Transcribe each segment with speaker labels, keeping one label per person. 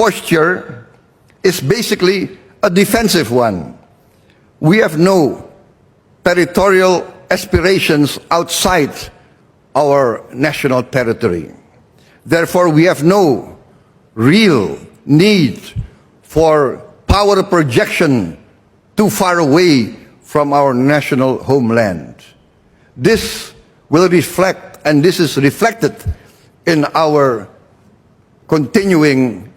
Speaker 1: posture is basically a defensive one. We have no territorial aspirations outside our national territory. Therefore, we have no real need for power projection too far away from our national homeland. This will reflect, and this is reflected in our continuing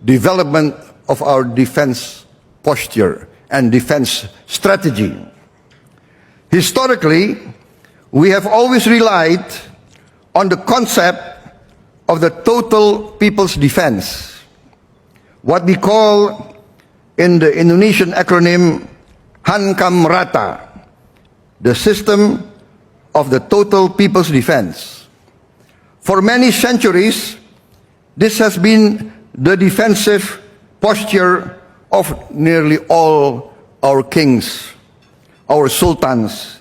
Speaker 1: development of our defense posture and defense strategy. Historically, we have always relied on the concept of the total people's defense, what we call in the Indonesian acronym Hankam Rata, the system of the total people's defense. For many centuries, this has been the defensive posture of nearly all our kings, our sultans,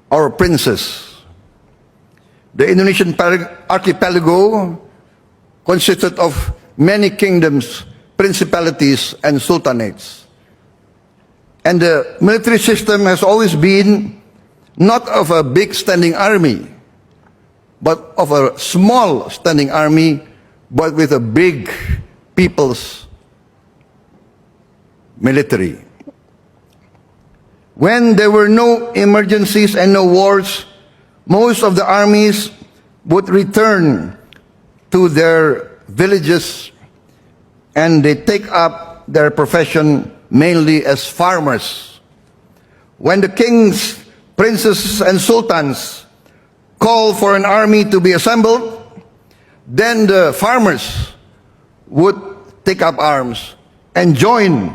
Speaker 1: our princes. The Indonesian archipelago consisted of many kingdoms, principalities, and sultanates. And the military system has always been not of a big standing army, but of a small standing army, but with a big people's military. When there were no emergencies and no wars, most of the armies would return to their villages and they take up their profession mainly as farmers. When the kings, princes, and sultans call for an army to be assembled, then the farmers would take up arms and join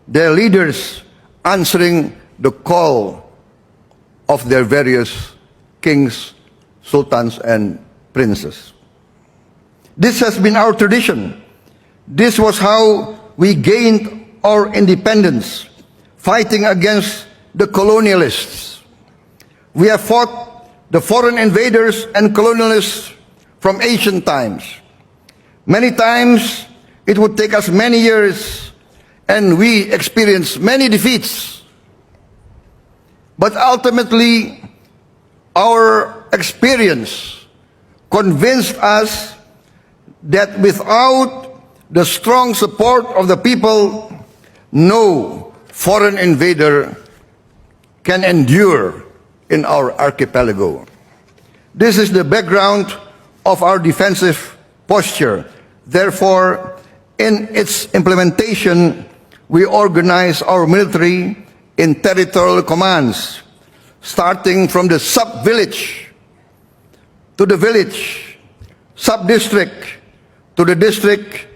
Speaker 1: their leaders answering the call of their various kings, sultans, and princes. This has been our tradition. This was how we gained our independence, fighting against the colonialists. We have fought the foreign invaders and colonialists from ancient times. Many times, it would take us many years, and we experienced many defeats. But ultimately, our experience convinced us that without the strong support of the people, no foreign invader can endure in our archipelago. This is the background of our defensive posture. Therefore, in its implementation, we organize our military in territorial commands, starting from the sub-village to the village, sub-district to the district,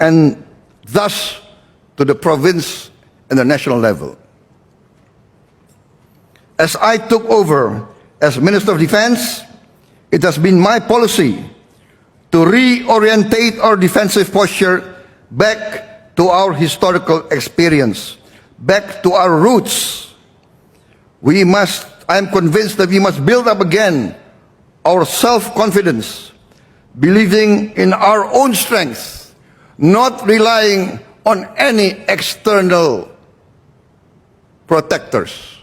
Speaker 1: and thus to the province and the national level. As I took over as Minister of Defense, it has been my policy to reorientate our defensive posture back to our historical experience, back to our roots. I am convinced that we must build up again our self-confidence, believing in our own strength, not relying on any external protectors.